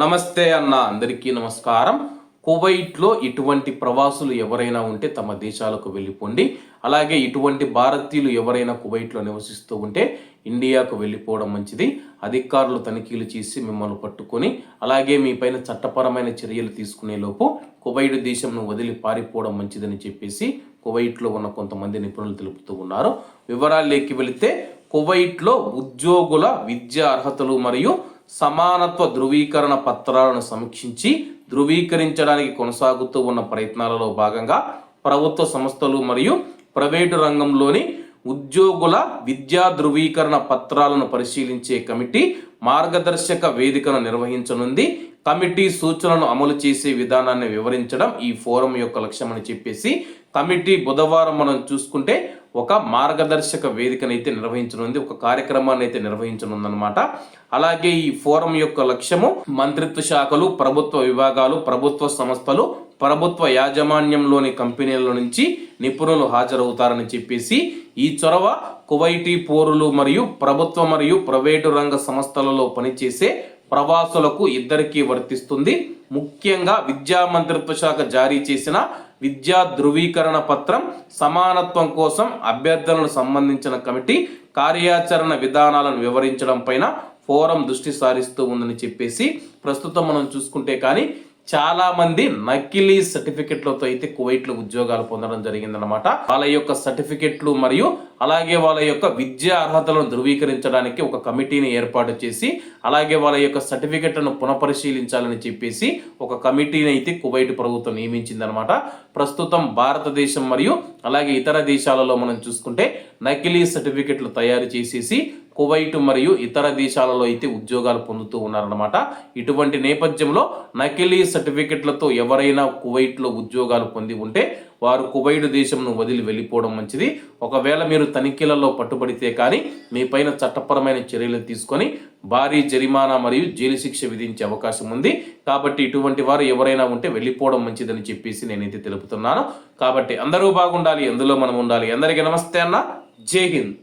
నమస్తే అన్న, అందరికీ నమస్కారం. కువైట్లో ఇటువంటి ప్రవాసులు ఎవరైనా ఉంటే తమ దేశాలకు వెళ్ళిపోండి. అలాగే ఇటువంటి భారతీయులు ఎవరైనా కువైట్లో నివసిస్తూ ఉంటే ఇండియాకు వెళ్ళిపోవడం మంచిది. అధికారులు తనిఖీలు చేసి మిమ్మల్ని పట్టుకొని అలాగే మీ పైన చట్టపరమైన చర్యలు తీసుకునే లోపు కువైట్ దేశంను వదిలి పారిపోవడం మంచిదని చెప్పేసి కువైట్లో ఉన్న కొంతమంది నిపుణులు తెలుపుతూ ఉన్నారు. వివరాల్లోకి వెళితే కువైట్లో ఉద్యోగుల విద్యా అర్హతలు మరియు సమానత్వ ధృవీకరణ పత్రాలను సమీక్షించి ధృవీకరించడానికి కొనసాగుతూ ఉన్న ప్రయత్నాలలో భాగంగా ప్రభుత్వ సంస్థలు మరియు ప్రైవేటు రంగంలోని ఉద్యోగుల విద్యా ధృవీకరణ పత్రాలను పరిశీలించే కమిటీ మార్గదర్శక వేదికను నిర్వహించనుంది. కమిటీ సూచనలను అమలు చేసే విధానాన్ని వివరించడం ఈ ఫోరం యొక్క లక్ష్యం అని చెప్పేసి కమిటీ బుధవారం మనం చూసుకుంటే ఒక మార్గదర్శక వేదికనైతే నిర్వహించనుంది, ఒక కార్యక్రమాన్ని అయితే నిర్వహించనుందనమాట. అలాగే ఈ ఫోరం యొక్క లక్ష్యము మంత్రిత్వ శాఖలు, ప్రభుత్వ విభాగాలు, ప్రభుత్వ సంస్థలు, ప్రభుత్వ యాజమాన్యంలోని కంపెనీల నుంచి నిపుణులు హాజరవుతారని చెప్పేసి ఈ చొరవ కువైటీ పౌరులు మరియు ప్రభుత్వ మరియు ప్రైవేటు రంగ సంస్థలలో పనిచేసే ప్రవాసులకు ఇద్దరికీ వర్తిస్తుంది. ముఖ్యంగా విద్యా మంత్రిత్వ శాఖ జారీ చేసిన విద్యా ధృవీకరణ పత్రం సమానత్వం కోసం అభ్యర్థనలకు సంబంధించిన కమిటీ కార్యాచరణ విధానాలను వివరించడం పైన ఫోరం దృష్టి సారిస్తూ ఉందని చెప్పేసి ప్రస్తుతం మనం చూసుకుంటే కానీ చాలా మంది నకిలీ సర్టిఫికెట్లతో అయితే కువైట్లో ఉద్యోగాలు పొందడం జరిగిందనమాట. వాళ్ళ యొక్క సర్టిఫికెట్లు మరియు అలాగే వాళ్ళ యొక్క విద్యా అర్హతలను ధృవీకరించడానికి ఒక కమిటీని ఏర్పాటు చేసి అలాగే వాళ్ళ యొక్క సర్టిఫికెట్లను పునఃపరిశీలించాలని చెప్పేసి ఒక కమిటీని అయితే కువైట్ ప్రభుత్వం నియమించిందనమాట. ప్రస్తుతం భారతదేశం మరియు అలాగే ఇతర దేశాలలో మనం చూసుకుంటే నకిలీ సర్టిఫికెట్లు తయారు చేసేసి కువైట్ మరియు ఇతర దేశాలలో అయితే ఉద్యోగాలు పొందుతూ ఉన్నారన్నమాట. ఇటువంటి నేపథ్యంలో నకిలీ సర్టిఫికెట్లతో ఎవరైనా కువైట్లో ఉద్యోగాలు పొంది ఉంటే వారు కువైట్ దేశంను వదిలి వెళ్ళిపోవడం మంచిది. ఒకవేళ మీరు తనిఖీలలో పట్టుబడితే కానీ మీ పైన చట్టపరమైన చర్యలు తీసుకొని భారీ జరిమానా మరియు జైలు శిక్ష విధించే అవకాశం ఉంది. కాబట్టి ఇటువంటి వారు ఎవరైనా ఉంటే వెళ్ళిపోవడం మంచిదని చెప్పేసి నేనైతే తెలుపుతున్నాను. కాబట్టి అందరూ బాగుండాలి, అందులో మనం ఉండాలి. అందరికీ నమస్తే అన్న, జై హింద్.